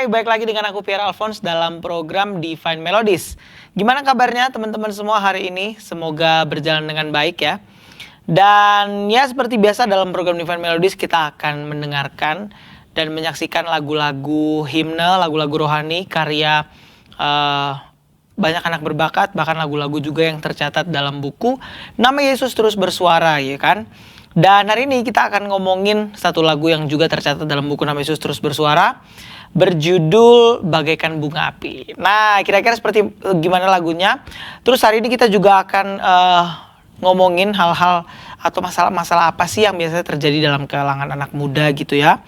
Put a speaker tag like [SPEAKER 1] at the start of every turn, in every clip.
[SPEAKER 1] Hai, baik lagi dengan aku Pierre Alphonse dalam program Divine Melodies. Gimana kabarnya teman-teman semua hari ini? Semoga berjalan dengan baik ya. Dan ya seperti biasa dalam program Divine Melodies kita akan mendengarkan dan menyaksikan lagu-lagu himne, lagu-lagu rohani, karya banyak anak berbakat, bahkan lagu-lagu juga yang tercatat dalam buku Nama Yesus Terus Bersuara, ya kan? Dan hari ini kita akan ngomongin satu lagu yang juga tercatat dalam buku Nama Yesus Terus Bersuara, berjudul Bagaikan Bunga Api. Nah, kira-kira seperti gimana lagunya? Terus hari ini kita juga akan ngomongin hal-hal atau masalah-masalah apa sih yang biasanya terjadi dalam kalangan anak muda gitu ya.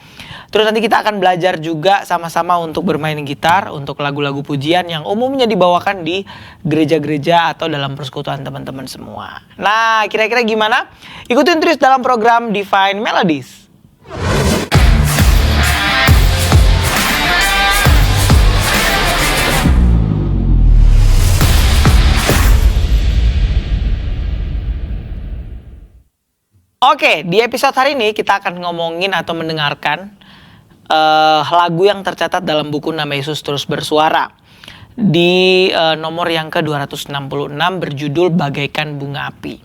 [SPEAKER 1] Terus nanti kita akan belajar juga sama-sama untuk bermain gitar, untuk lagu-lagu pujian yang umumnya dibawakan di gereja-gereja atau dalam persekutuan teman-teman semua. Nah, kira-kira gimana? Ikutin terus dalam program Divine Melodies. Oke, di episode hari ini kita akan ngomongin atau mendengarkan lagu yang tercatat dalam buku Nama Yesus Terus Bersuara di nomor yang ke-266 berjudul Bagaikan Bunga Api.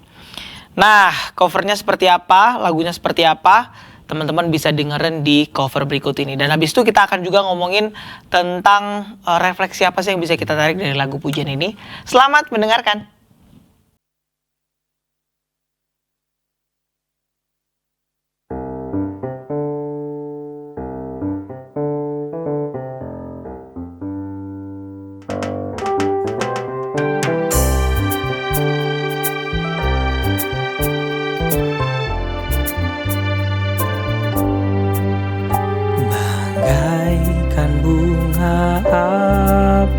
[SPEAKER 1] Nah, covernya seperti apa, lagunya seperti apa, teman-teman bisa dengerin di cover berikut ini. Dan habis itu kita akan juga ngomongin tentang refleksi apa sih yang bisa kita tarik dari lagu pujian ini. Selamat mendengarkan.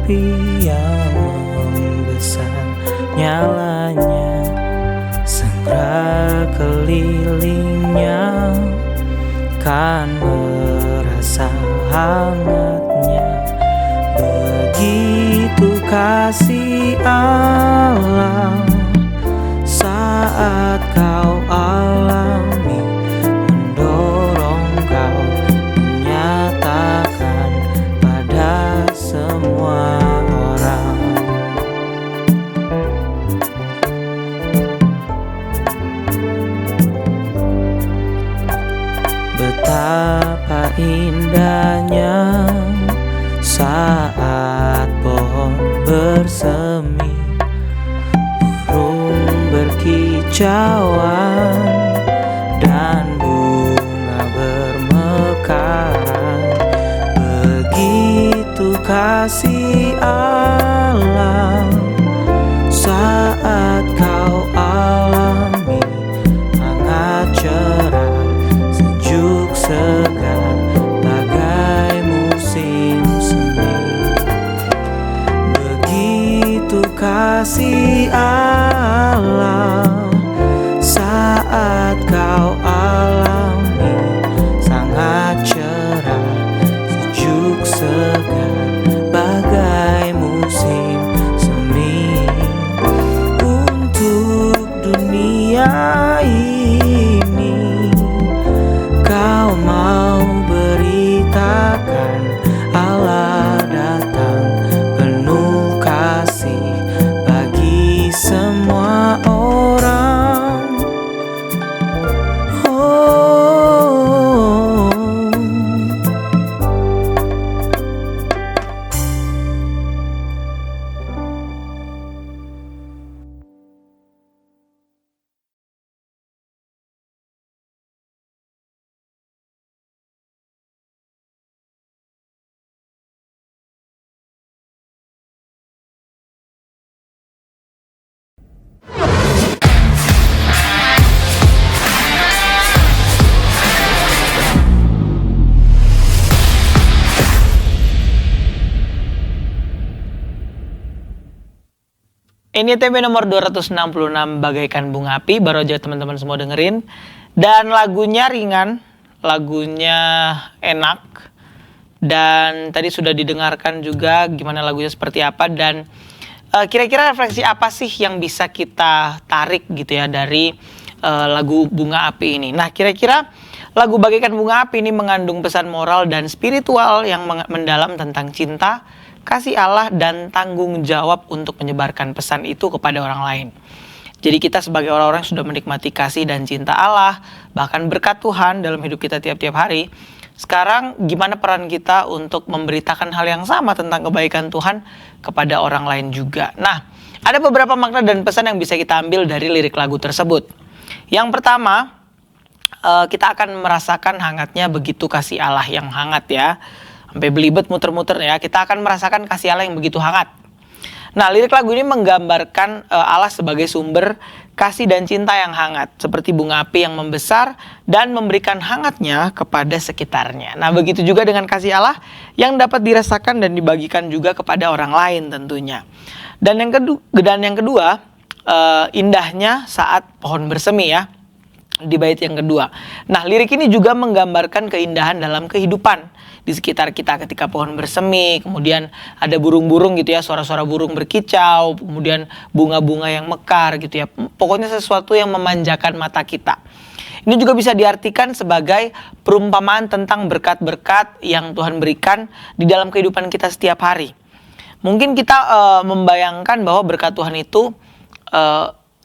[SPEAKER 2] Api yang membesar nyalanya, segera kelilingnya kan merasa hangatnya. Begitu kasih Allah saat kau alami, mendorong kau menyatakan pada semua orang. Betapa indahnya saat pohon bersemi, burung berkicauan, dan bunga bermekaran. Begitu kasih Allah saat kau alami, hangat cerah, sejuk segar, bagai musim semi. Begitu kasih Allah saat kau alami, sangat cerah, sejuk segar, bagai musim semi. Untuk dunia ini kau mau beritakan Allah datang penuh kasih bagi semua orang. Oh.
[SPEAKER 1] Ini TB nomor 266 Bagaikan Bunga Api, baru aja teman-teman semua dengerin. Dan lagunya ringan, lagunya enak. Dan tadi sudah didengarkan juga gimana lagunya seperti apa. Dan kira-kira refleksi apa sih yang bisa kita tarik gitu ya dari lagu Bunga Api ini. Nah, kira-kira Lagu Bagaikan Bunga Api ini mengandung pesan moral dan spiritual yang mendalam tentang cinta, kasih Allah, dan tanggung jawab untuk menyebarkan pesan itu kepada orang lain. Jadi kita sebagai orang-orang yang sudah menikmati kasih dan cinta Allah, bahkan berkat Tuhan dalam hidup kita tiap-tiap hari, sekarang gimana peran kita untuk memberitakan hal yang sama tentang kebaikan Tuhan kepada orang lain juga. Nah, ada beberapa makna dan pesan yang bisa kita ambil dari lirik lagu tersebut. Yang pertama, kita akan merasakan hangatnya begitu kasih Allah yang hangat ya. Sampai belibet muter-muter ya. Kita akan merasakan kasih Allah yang begitu hangat. Nah, lirik lagu ini menggambarkan Allah sebagai sumber kasih dan cinta yang hangat. Seperti bunga api yang membesar dan memberikan hangatnya kepada sekitarnya. Nah, begitu juga dengan kasih Allah yang dapat dirasakan dan dibagikan juga kepada orang lain tentunya. Dan yang kedua, indahnya saat pohon bersemi ya. Di bait yang kedua. Nah, lirik ini juga menggambarkan keindahan dalam kehidupan di sekitar kita ketika pohon bersemi, kemudian ada burung-burung gitu ya, suara-suara burung berkicau, kemudian bunga-bunga yang mekar gitu ya. Pokoknya sesuatu yang memanjakan mata kita. Ini juga bisa diartikan sebagai perumpamaan tentang berkat-berkat yang Tuhan berikan di dalam kehidupan kita setiap hari. Mungkin kita membayangkan bahwa berkat Tuhan itu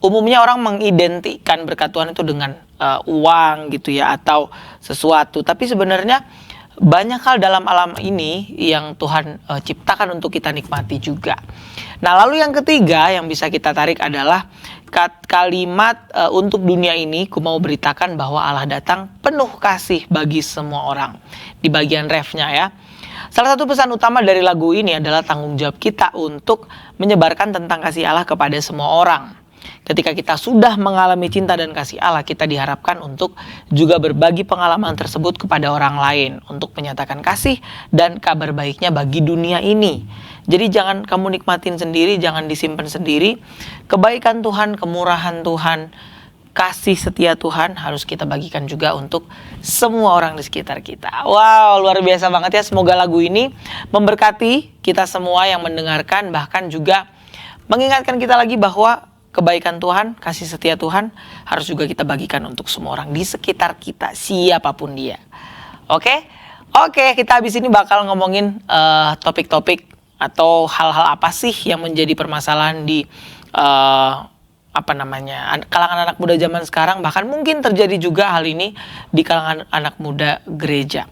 [SPEAKER 1] umumnya orang mengidentikan berkat Tuhan itu dengan uang gitu ya atau sesuatu. Tapi sebenarnya banyak hal dalam alam ini yang Tuhan ciptakan untuk kita nikmati juga. Nah, lalu yang ketiga yang bisa kita tarik adalah kalimat untuk dunia ini ku mau beritakan bahwa Allah datang penuh kasih bagi semua orang. Di bagian refnya ya. Salah satu pesan utama dari lagu ini adalah tanggung jawab kita untuk menyebarkan tentang kasih Allah kepada semua orang. Ketika kita sudah mengalami cinta dan kasih Allah, kita diharapkan untuk juga berbagi pengalaman tersebut kepada orang lain, untuk menyatakan kasih dan kabar baiknya bagi dunia ini. Jadi jangan kamu nikmatin sendiri, jangan disimpan sendiri. Kebaikan Tuhan, kemurahan Tuhan, kasih setia Tuhan harus kita bagikan juga untuk semua orang di sekitar kita. Wow, luar biasa banget ya. Semoga lagu ini memberkati kita semua yang mendengarkan, bahkan juga mengingatkan kita lagi bahwa kebaikan Tuhan, kasih setia Tuhan harus juga kita bagikan untuk semua orang di sekitar kita, siapapun dia. Oke, kita habis ini bakal ngomongin topik-topik atau hal-hal apa sih yang menjadi permasalahan di kalangan anak muda zaman sekarang, bahkan mungkin terjadi juga hal ini di kalangan anak muda gereja,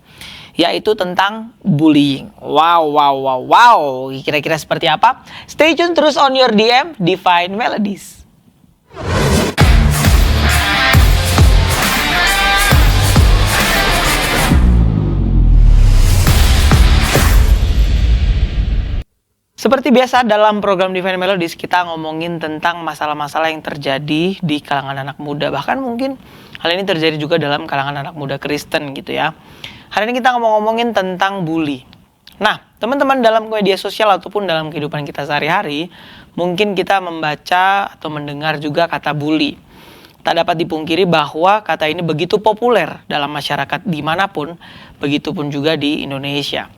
[SPEAKER 1] yaitu tentang bullying. Wow. Kira-kira seperti apa? Stay tune terus on your DM, Divine Melodies. Seperti biasa dalam program Divine Melodies, kita ngomongin tentang masalah-masalah yang terjadi di kalangan anak muda. Bahkan mungkin hal ini terjadi juga dalam kalangan anak muda Kristen gitu ya. Hari ini kita ngomongin tentang bully. Nah, teman-teman, dalam media sosial ataupun dalam kehidupan kita sehari-hari, mungkin kita membaca atau mendengar juga kata bully. Tak dapat dipungkiri bahwa kata ini begitu populer dalam masyarakat dimanapun, begitupun juga di Indonesia.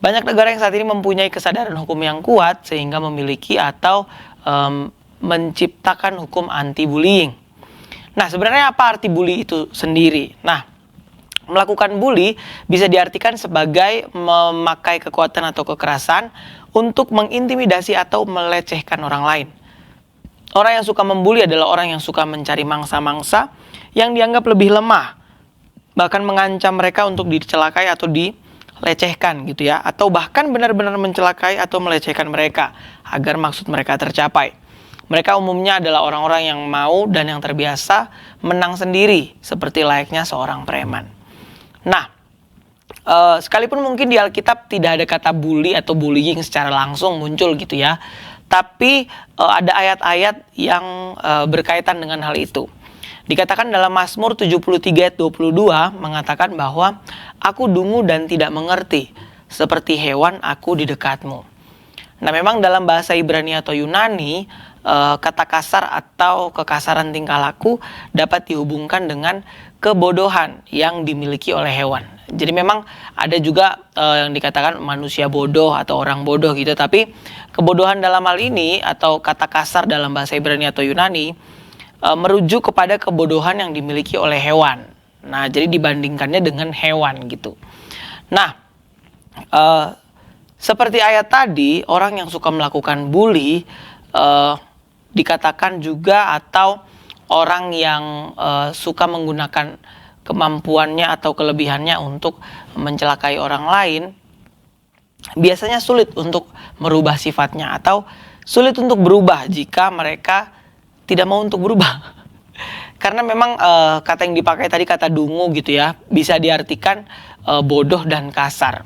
[SPEAKER 1] Banyak negara yang saat ini mempunyai kesadaran hukum yang kuat sehingga memiliki atau menciptakan hukum anti-bullying. Nah, sebenarnya apa arti bully itu sendiri? Nah, melakukan bully bisa diartikan sebagai memakai kekuatan atau kekerasan untuk mengintimidasi atau melecehkan orang lain. Orang yang suka membuli adalah orang yang suka mencari mangsa-mangsa yang dianggap lebih lemah, bahkan mengancam mereka untuk dicelakai atau dilecehkan gitu ya, atau bahkan benar-benar mencelakai atau melecehkan mereka agar maksud mereka tercapai. Mereka umumnya adalah orang-orang yang mau dan yang terbiasa menang sendiri seperti layaknya seorang preman. Nah, sekalipun mungkin di Alkitab tidak ada kata bully atau bullying secara langsung muncul gitu ya, tapi ada ayat-ayat yang berkaitan dengan hal itu. Dikatakan dalam Mazmur 73 ayat 22 mengatakan bahwa aku dungu dan tidak mengerti, seperti hewan aku di dekatmu. Nah, memang dalam bahasa Ibrani atau Yunani, kata kasar atau kekasaran tingkah laku dapat dihubungkan dengan kebodohan yang dimiliki oleh hewan. Jadi memang ada juga yang dikatakan manusia bodoh atau orang bodoh gitu, tapi kebodohan dalam hal ini atau kata kasar dalam bahasa Ibrani atau Yunani merujuk kepada kebodohan yang dimiliki oleh hewan. Nah, jadi dibandingkannya dengan hewan gitu. Nah, seperti ayat tadi, orang yang suka melakukan bully dikatakan juga, atau orang yang suka menggunakan kemampuannya atau kelebihannya untuk mencelakai orang lain, biasanya sulit untuk merubah sifatnya atau sulit untuk berubah jika mereka tidak mau untuk berubah. Karena memang kata yang dipakai tadi, kata dungu gitu ya, bisa diartikan bodoh dan kasar.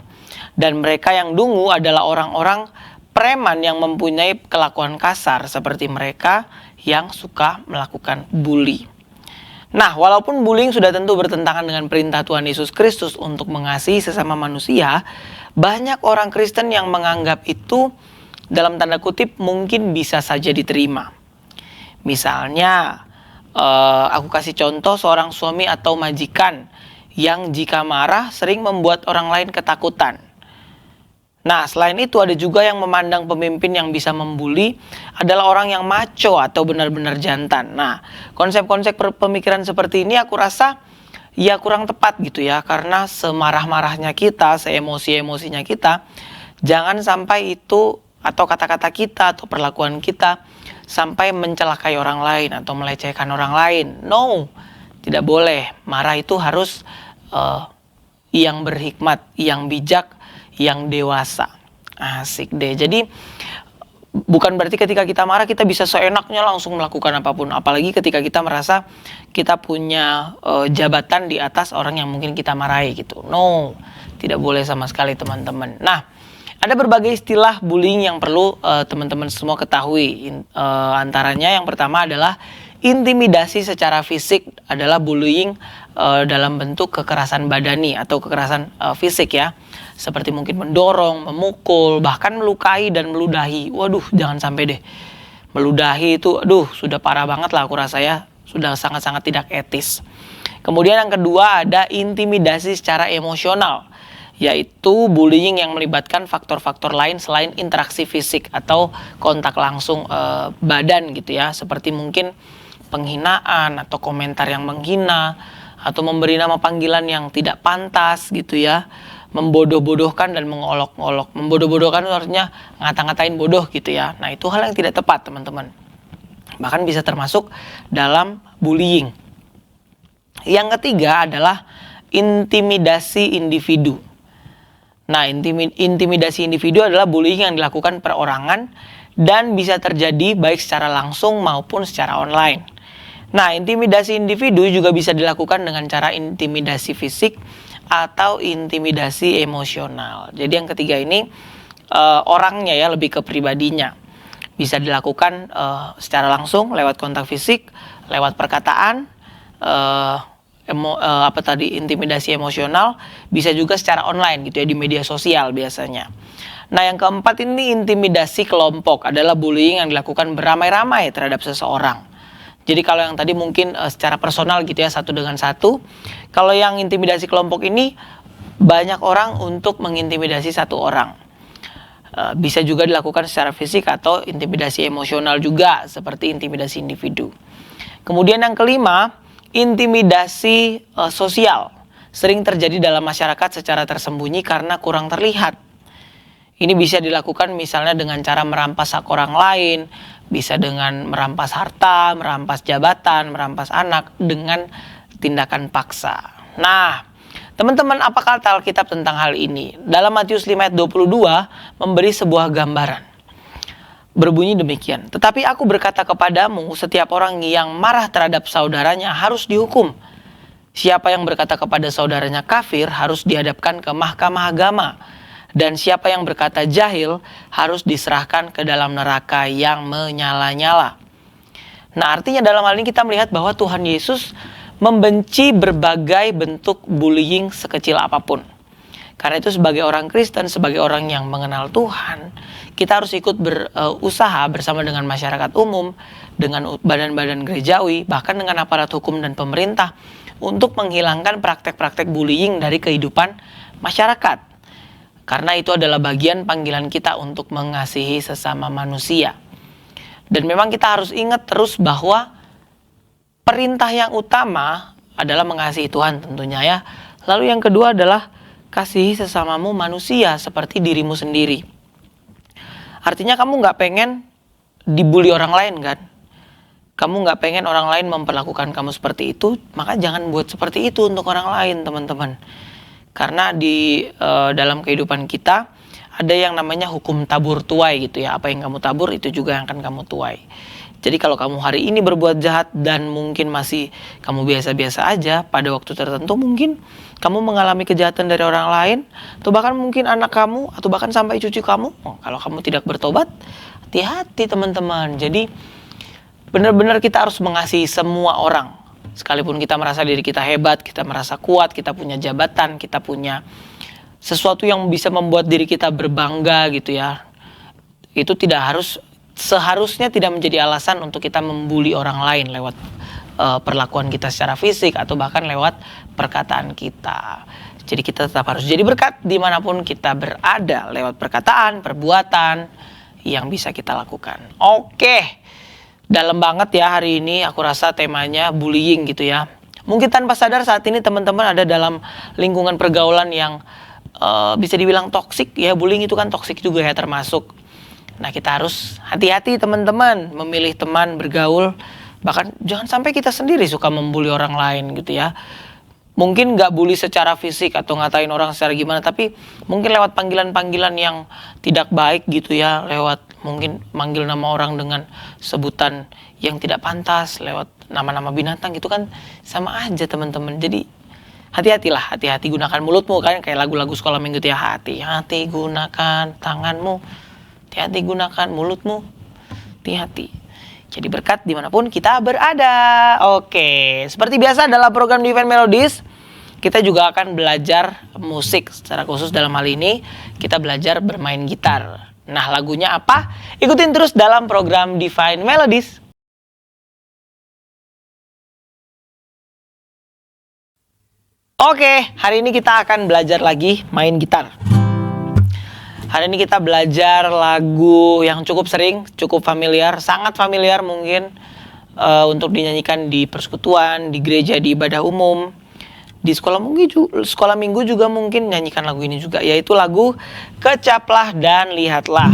[SPEAKER 1] Dan mereka yang dungu adalah orang-orang preman yang mempunyai kelakuan kasar seperti mereka yang suka melakukan bully. Nah, walaupun bullying sudah tentu bertentangan dengan perintah Tuhan Yesus Kristus untuk mengasihi sesama manusia, banyak orang Kristen yang menganggap itu dalam tanda kutip mungkin bisa saja diterima. Misalnya, aku kasih contoh seorang suami atau majikan yang jika marah sering membuat orang lain ketakutan. Nah, selain itu ada juga yang memandang pemimpin yang bisa membuli adalah orang yang macho atau benar-benar jantan. Nah, konsep-konsep pemikiran seperti ini aku rasa ya kurang tepat gitu ya, karena semarah-marahnya kita, seemosi-emosinya kita, jangan sampai itu atau kata-kata kita atau perlakuan kita sampai mencelakai orang lain atau melecehkan orang lain. No, tidak boleh. Marah itu harus yang berhikmat, yang bijak, yang dewasa. Asik deh. Jadi bukan berarti ketika kita marah kita bisa seenaknya langsung melakukan apapun. Apalagi ketika kita merasa kita punya jabatan di atas orang yang mungkin kita marahi gitu. No, tidak boleh sama sekali teman-teman. Nah, ada berbagai istilah bullying yang perlu teman-teman semua ketahui. Antaranya yang pertama adalah intimidasi secara fisik, adalah bullying dalam bentuk kekerasan badani atau kekerasan fisik ya. Seperti mungkin mendorong, memukul, bahkan melukai dan meludahi. Waduh, jangan sampai deh. Meludahi itu, aduh, sudah parah banget lah aku rasa ya. Sudah sangat-sangat tidak etis. Kemudian yang kedua ada intimidasi secara emosional, yaitu bullying yang melibatkan faktor-faktor lain selain interaksi fisik atau kontak langsung badan gitu ya, seperti mungkin penghinaan atau komentar yang menghina atau memberi nama panggilan yang tidak pantas gitu ya, membodoh-bodohkan dan mengolok-olok. Membodoh-bodohkan itu artinya ngata-ngatain bodoh gitu ya. Nah, itu hal yang tidak tepat teman-teman, bahkan bisa termasuk dalam bullying. Yang ketiga adalah intimidasi individu. Nah, intimidasi individu adalah bullying yang dilakukan perorangan dan bisa terjadi baik secara langsung maupun secara online. Nah, intimidasi individu juga bisa dilakukan dengan cara intimidasi fisik atau intimidasi emosional. Jadi yang ketiga ini orangnya ya, lebih ke pribadinya. Bisa dilakukan secara langsung lewat kontak fisik, lewat perkataan, intimidasi emosional, bisa juga secara online gitu ya, di media sosial biasanya. Nah, yang keempat ini intimidasi kelompok, adalah bullying yang dilakukan beramai-ramai terhadap seseorang. Jadi kalau yang tadi mungkin secara personal gitu ya, satu dengan satu. Kalau yang intimidasi kelompok ini banyak orang untuk mengintimidasi satu orang. Bisa juga dilakukan secara fisik atau intimidasi emosional juga, seperti intimidasi individu. Kemudian yang kelima, intimidasi sosial, sering terjadi dalam masyarakat secara tersembunyi karena kurang terlihat. Ini bisa dilakukan misalnya dengan cara merampas hak orang lain, bisa dengan merampas harta, merampas jabatan, merampas anak dengan tindakan paksa. Nah, teman-teman, apa kata Alkitab tentang hal ini? Dalam Matius 5 ayat 22 memberi sebuah gambaran. Berbunyi demikian, "Tetapi aku berkata kepadamu, setiap orang yang marah terhadap saudaranya harus dihukum. Siapa yang berkata kepada saudaranya kafir harus dihadapkan ke mahkamah agama. Dan siapa yang berkata jahil harus diserahkan ke dalam neraka yang menyala-nyala." Nah, artinya dalam hal ini kita melihat bahwa Tuhan Yesus membenci berbagai bentuk bullying sekecil apapun. Karena itu sebagai orang Kristen, sebagai orang yang mengenal Tuhan, kita harus ikut berusaha bersama dengan masyarakat umum, dengan badan-badan gerejawi, bahkan dengan aparat hukum dan pemerintah untuk menghilangkan praktek-praktek bullying dari kehidupan masyarakat. Karena itu adalah bagian panggilan kita untuk mengasihi sesama manusia. Dan memang kita harus ingat terus bahwa perintah yang utama adalah mengasihi Tuhan tentunya ya. Lalu yang kedua adalah kasihi sesamamu manusia seperti dirimu sendiri. Artinya kamu nggak pengen dibully orang lain kan? Kamu nggak pengen orang lain memperlakukan kamu seperti itu, maka jangan buat seperti itu untuk orang lain, teman-teman. Karena di dalam kehidupan kita ada yang namanya hukum tabur tuai gitu ya. Apa yang kamu tabur itu juga yang akan kamu tuai. Jadi kalau kamu hari ini berbuat jahat dan mungkin masih kamu biasa-biasa aja, pada waktu tertentu mungkin kamu mengalami kejahatan dari orang lain, atau bahkan mungkin anak kamu, atau bahkan sampai cucu kamu. Kalau kamu tidak bertobat, hati-hati teman-teman. Jadi benar-benar kita harus mengasihi semua orang. Sekalipun kita merasa diri kita hebat, kita merasa kuat, kita punya jabatan, kita punya sesuatu yang bisa membuat diri kita berbangga gitu ya. Itu seharusnya tidak menjadi alasan untuk kita membuli orang lain lewat perlakuan kita secara fisik atau bahkan lewat perkataan kita. Jadi kita tetap harus jadi berkat dimanapun kita berada lewat perkataan, perbuatan yang bisa kita lakukan. Oke, dalam banget ya hari ini aku rasa temanya bullying gitu ya. Mungkin tanpa sadar saat ini teman-teman ada dalam lingkungan pergaulan yang bisa dibilang toksik ya. Bullying itu kan toksik juga ya termasuk. Nah kita harus hati-hati teman-teman memilih teman bergaul. Bahkan jangan sampai kita sendiri suka membuli orang lain gitu ya. Mungkin gak bully secara fisik atau ngatain orang secara gimana, tapi mungkin lewat panggilan-panggilan yang tidak baik gitu ya. Lewat mungkin manggil nama orang dengan sebutan yang tidak pantas, lewat nama-nama binatang gitu kan sama aja teman-teman. Jadi hati-hatilah, hati-hati gunakan mulutmu kan, kayak lagu-lagu sekolah minggu itu ya. Hati-hati gunakan tanganmu, hati-hati gunakan mulutmu, hati-hati. Jadi berkat dimanapun kita berada. Oke, seperti biasa dalam program Divine Melodies, kita juga akan belajar musik. Secara khusus dalam hal ini, kita belajar bermain gitar. Nah lagunya apa? Ikutin terus dalam program Divine Melodies. Oke, hari ini kita akan belajar lagi main gitar. Hari ini kita belajar lagu yang cukup sering, cukup familiar, sangat familiar mungkin untuk dinyanyikan di persekutuan, di gereja, di ibadah umum, di sekolah minggu juga mungkin nyanyikan lagu ini juga, yaitu lagu Kecaplah dan Lihatlah.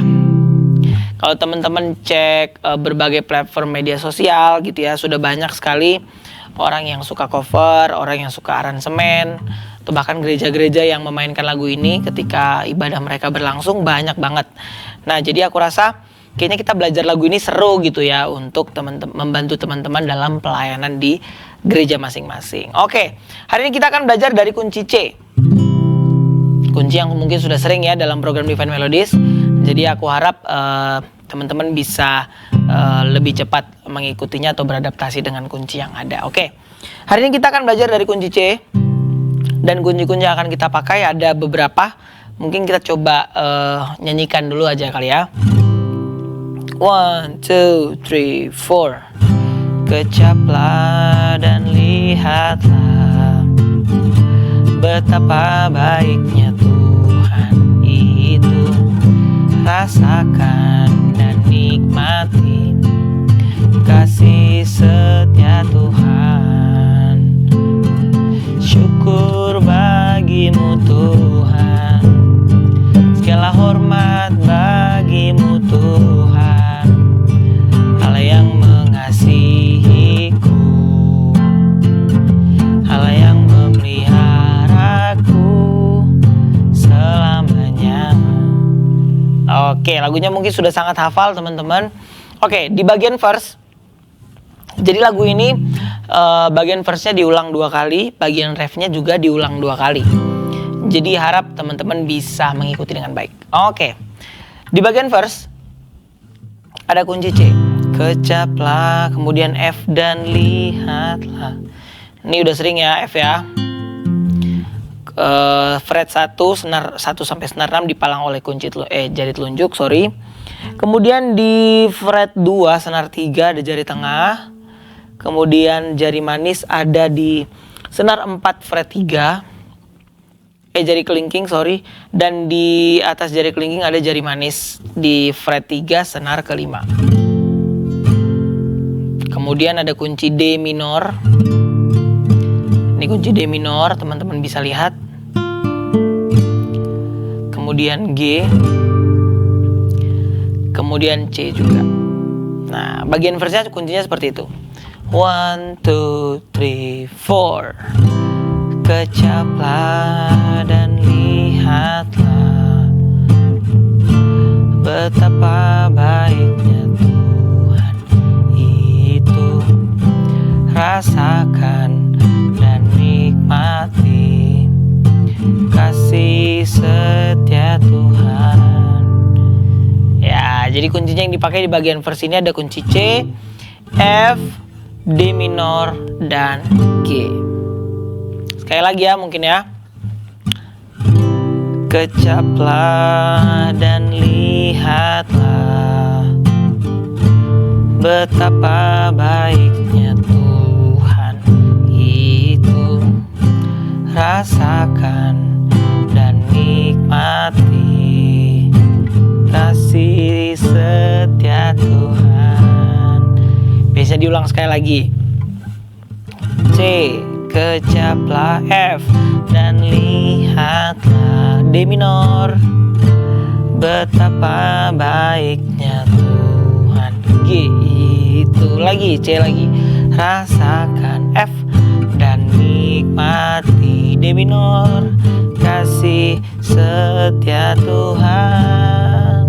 [SPEAKER 1] Kalau teman-teman cek berbagai platform media sosial gitu ya, sudah banyak sekali orang yang suka cover, orang yang suka aransemen, atau bahkan gereja-gereja yang memainkan lagu ini ketika ibadah mereka berlangsung banyak banget. Nah jadi aku rasa kayaknya kita belajar lagu ini seru gitu ya untuk membantu teman-teman dalam pelayanan di gereja masing-masing. Oke, hari ini kita akan belajar dari kunci C. Kunci yang mungkin sudah sering ya dalam program Divine Melodies. Jadi aku harap teman-teman bisa lebih cepat mengikutinya atau beradaptasi dengan kunci yang ada. Oke, hari ini kita akan belajar dari kunci C. Dan kunci-kunci yang akan kita pakai ada beberapa. Mungkin kita coba nyanyikan dulu aja kali ya. 1, 2, 3, 4. Kecaplah dan lihatlah betapa baiknya Tuhan itu. Rasakan dan nikmati kasih setia Tuhan. Syukur bagimu Tuhan, segala hormat bagimu Tuhan, Allah yang mengasihiku, Allah yang memeliharaku selamanya. Oke, lagunya mungkin sudah sangat hafal teman-teman. Oke, di bagian verse, jadi lagu ini bagian verse-nya diulang 2 kali, bagian ref-nya juga diulang 2 kali. Jadi harap teman-teman bisa mengikuti dengan baik. Oke, di bagian verse ada kunci C. Kecaplah, kemudian F dan lihatlah. Ini udah sering ya F ya. Fret 1, senar 1 sampai senar 6 dipalang oleh kunci jari telunjuk, Kemudian di fret 2, senar 3 ada jari tengah. Kemudian jari manis ada di senar 4 fret 3. Jari kelingking, Dan di atas jari kelingking ada jari manis di fret 3 senar ke-5. Kemudian ada kunci D minor. kunci D minor, teman-teman bisa lihat. Kemudian G, kemudian C juga. Nah, bagian verse-nya kuncinya seperti itu. 1, 2, 3, 4. Kecaplah dan lihatlah betapa baiknya Tuhan itu. Rasakan dan nikmati kasih setia Tuhan. Ya, jadi kuncinya yang dipakai di bagian verse ini ada kunci C, F, D minor, dan G. Sekali lagi ya mungkin ya. Kecaplah dan lihatlah betapa baiknya Tuhan itu. Rasakan dan nikmati kasih setia Tuhan. Bisa diulang sekali lagi. C, kecaplah F dan lihatlah D minor betapa baiknya Tuhan. G, itu lagi C lagi. Rasakan F dan nikmati D minor kasih setia Tuhan.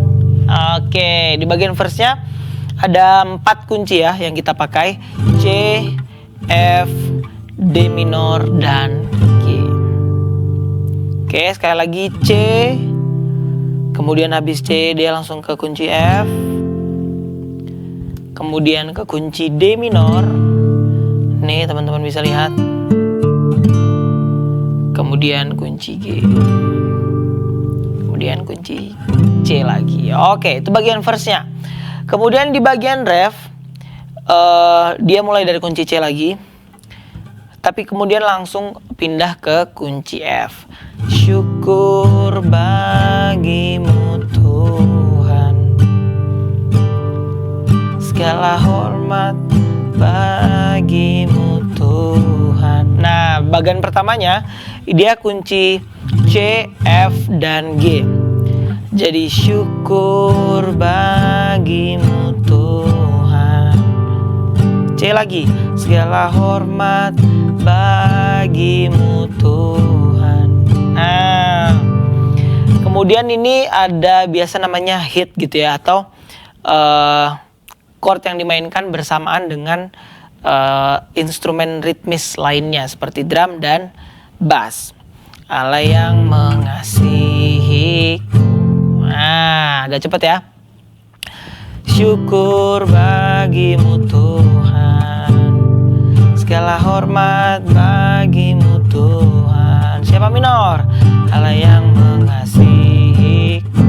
[SPEAKER 1] Oke, di bagian verse-nya ada 4 kunci ya yang kita pakai. C, F, D minor, dan G. Oke, sekali lagi C. Kemudian habis C dia langsung ke kunci F. Kemudian ke kunci D minor. Nih teman-teman bisa lihat. Kemudian kunci G. Kemudian kunci C lagi. Oke, itu bagian verse-nya. Kemudian di bagian ref, dia mulai dari kunci C lagi, tapi kemudian langsung pindah ke kunci F. Syukur bagimu Tuhan, segala hormat bagimu Tuhan. Nah, bagian pertamanya dia kunci C, F, dan G. Jadi syukur bagimu Tuhan. C lagi, segala hormat bagimu Tuhan. Nah, kemudian ini ada biasa namanya hit gitu ya, atau chord yang dimainkan bersamaan dengan instrumen ritmis lainnya seperti drum dan bass. Allah yang mengasihiku. Nah, agak cepat ya. Syukur bagimu Tuhan, segala hormat bagimu Tuhan. Siapa minor? Allah yang mengasihiku,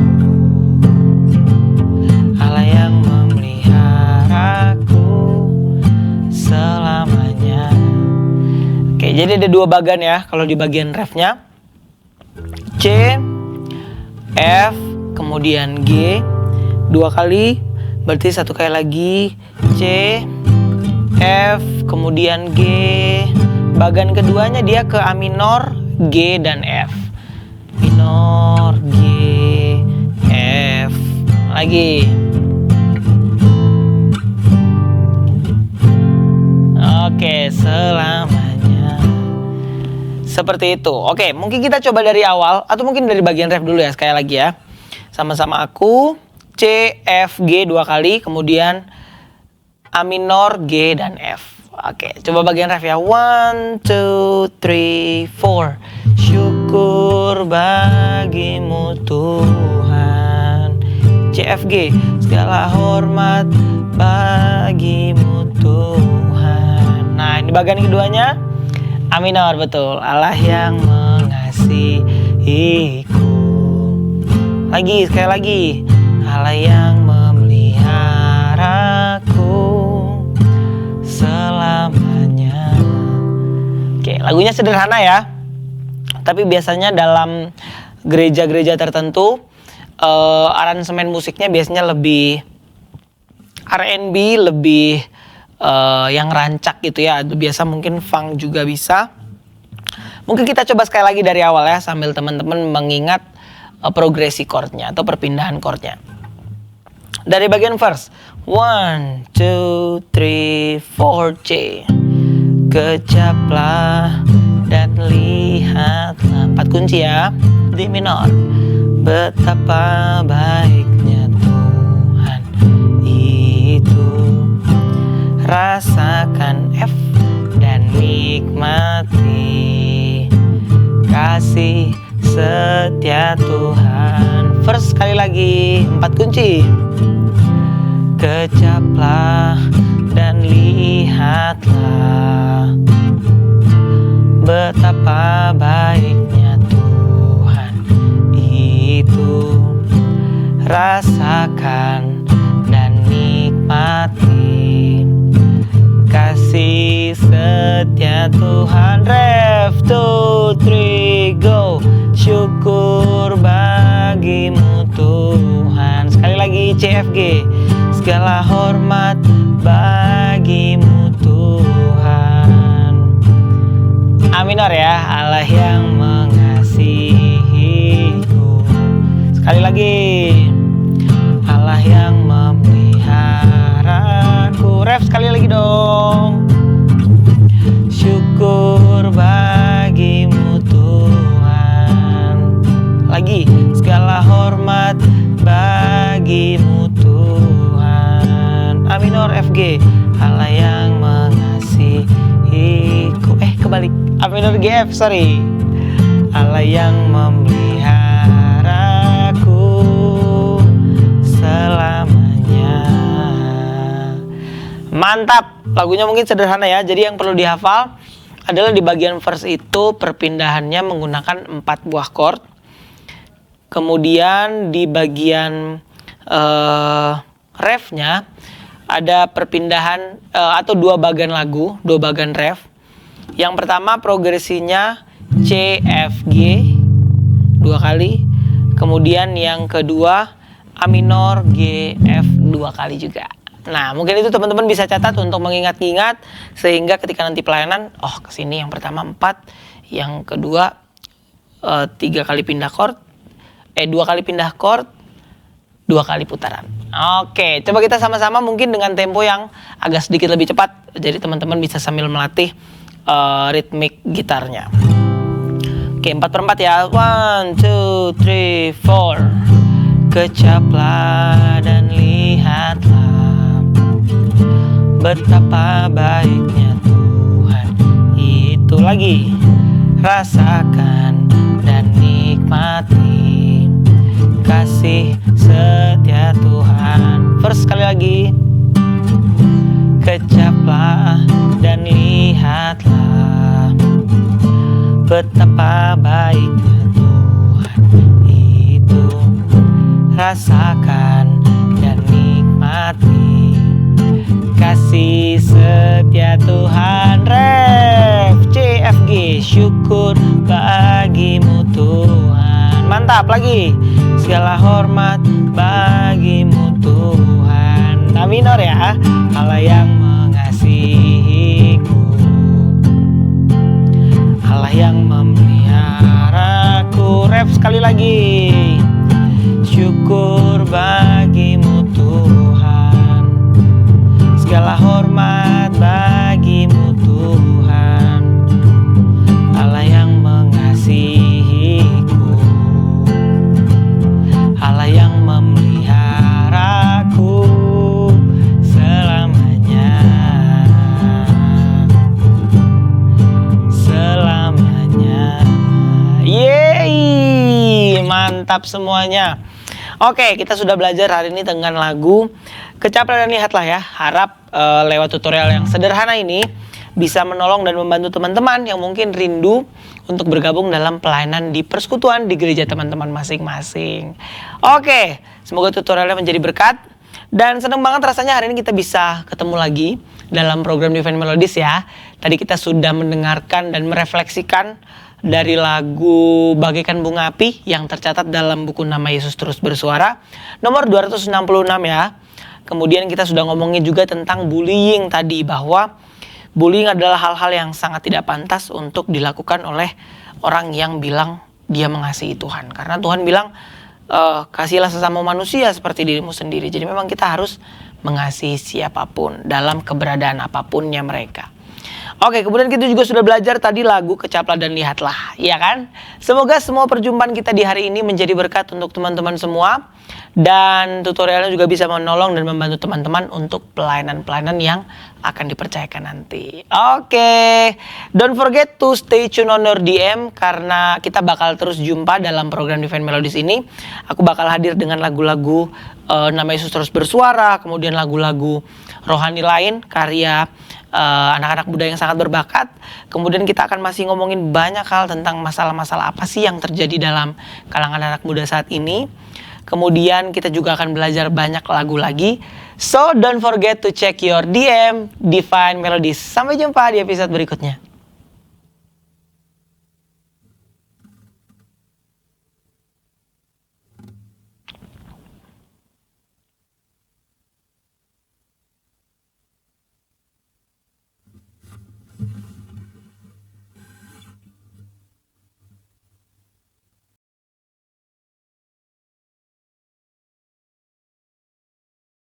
[SPEAKER 1] Allah yang memeliharaku selamanya. Oke, jadi ada 2 bagian ya. Kalau di bagian refnya C, F, kemudian G 2 kali, berarti 1 kali lagi C, F, kemudian G. Bagian keduanya dia ke A minor, G, dan F. Minor, G, F. Lagi. Oke, selamanya. Seperti itu. Oke, mungkin kita coba dari awal atau mungkin dari bagian ref dulu ya, sekali lagi ya. Sama-sama aku. C, F, G 2 kali, kemudian A minor, G, dan F. Oke, coba bagian ref ya. 1, 2, 3, 4. Syukur bagimu Tuhan. C, F, G. Segala hormat bagimu Tuhan. Nah, ini bagian keduanya A minor, betul. Allah yang mengasihiku. Lagi, sekali lagi. Allah yang memeliharaku selamanya. Oke, lagunya sederhana ya. Tapi biasanya dalam gereja-gereja tertentu aransemen musiknya biasanya lebih R&B, lebih yang rancak gitu ya. Biasa mungkin funk juga bisa. Mungkin kita coba sekali lagi dari awal ya, sambil teman-teman mengingat progresi chordnya atau perpindahan chordnya. Dari bagian first, 1, 2, 3, 4 C. Kecaplah dan lihatlah, 4 kunci ya, D minor. Betapa baiknya Tuhan itu, rasakan F dan nikmati kasih setia Tuhan. First sekali lagi, 4 kunci. Kecaplah dan lihatlah betapa baiknya Tuhan itu, rasakan dan nikmati kasih setia Tuhan. Ref, 2, 3, go. Syukur bagimu Tuhan. Sekali lagi CFG. Segala hormat bagimu Tuhan. A minor ya, Allah yang mengasihiku. Sekali lagi, Allah yang memeliharaku. Ref sekali lagi dong. Syukur bagimu Tuhan. Lagi, segala hormat bagimu Tuhan. A minor FG, Allah yang mengasihiku. Kebalik, A minor GF, sorry. Allah yang memeliharaku selamanya. Mantap, lagunya mungkin sederhana ya. Jadi yang perlu dihafal adalah di bagian verse itu perpindahannya menggunakan 4 buah chord. Kemudian di bagian refnya ada perpindahan atau 2 bagian lagu, 2 bagian ref. Yang pertama progresinya C, F, G 2 kali. Kemudian yang kedua A minor, G, F 2 kali juga. Nah, mungkin itu teman-teman bisa catat untuk mengingat-ingat sehingga ketika nanti pelayanan, oh kesini yang pertama 4, yang kedua 3 kali pindah chord, 2 kali pindah chord, 2 kali putaran. Oke, coba kita sama-sama mungkin dengan tempo yang agak sedikit lebih cepat. Jadi teman-teman bisa sambil melatih ritmik gitarnya. Oke, 4/4 ya. 1, 2, 3, 4. Kecaplah dan lihatlah betapa baiknya Tuhan itu. Lagi, rasakan dan nikmati kasih setia Tuhan. First sekali lagi. Kecaplah dan lihatlah betapa baiknya Tuhan itu, rasakan dan nikmati kasih setia Tuhan. Ref, C, F, G. Syukur bagimu Tuhan. Mantap, lagi. Segala hormat bagimu Tuhan. A minor ya, Allah yang mengasihiku, Allah yang memeliharaku. Ref sekali lagi. Syukur bagimu Tuhan. Segala hormat bagimu Tuhan. Allah yang mengasihiku, Allah yang memeliharaku selamanya. Selamanya. Yeay, mantap semuanya. Oke, kita sudah belajar hari ini dengan lagu Kecaplah dan Lihatlah ya. Harap lewat tutorial yang sederhana ini bisa menolong dan membantu teman-teman yang mungkin rindu untuk bergabung dalam pelayanan di persekutuan di gereja teman-teman masing-masing. Oke, semoga tutorialnya menjadi berkat. Dan senang banget rasanya hari ini kita bisa ketemu lagi dalam program Divine Melodies ya. Tadi kita sudah mendengarkan dan merefleksikan dari lagu Bagaikan Bunga Api yang tercatat dalam buku Nama Yesus Terus Bersuara nomor 266 ya. Kemudian kita sudah ngomongin juga tentang bullying tadi, bahwa Bullying adalah hal-hal yang sangat tidak pantas untuk dilakukan oleh orang yang bilang dia mengasihi Tuhan. Karena Tuhan bilang, kasihilah sesama manusia seperti dirimu sendiri. Jadi memang kita harus mengasihi siapapun dalam keberadaan apapunnya mereka. Oke, kemudian kita juga sudah belajar tadi lagu Kecaplah dan Lihatlah, ya kan? Semoga semua perjumpaan kita di hari ini menjadi berkat untuk teman-teman semua. Dan tutorialnya juga bisa menolong dan membantu teman-teman untuk pelayanan-pelayanan yang akan dipercayakan nanti. Oke, don't forget to stay tune on your DM karena kita bakal terus jumpa dalam program Divine Melodies ini. Aku bakal hadir dengan lagu-lagu Nama Yesus Terus Bersuara, kemudian lagu-lagu rohani lain karya anak-anak muda yang sangat berbakat. Kemudian kita akan masih ngomongin banyak hal tentang masalah-masalah apa sih yang terjadi dalam kalangan anak muda saat ini. Kemudian kita juga akan belajar banyak lagu lagi. So don't forget to check your DM Divine Melodies. Sampai jumpa di episode berikutnya.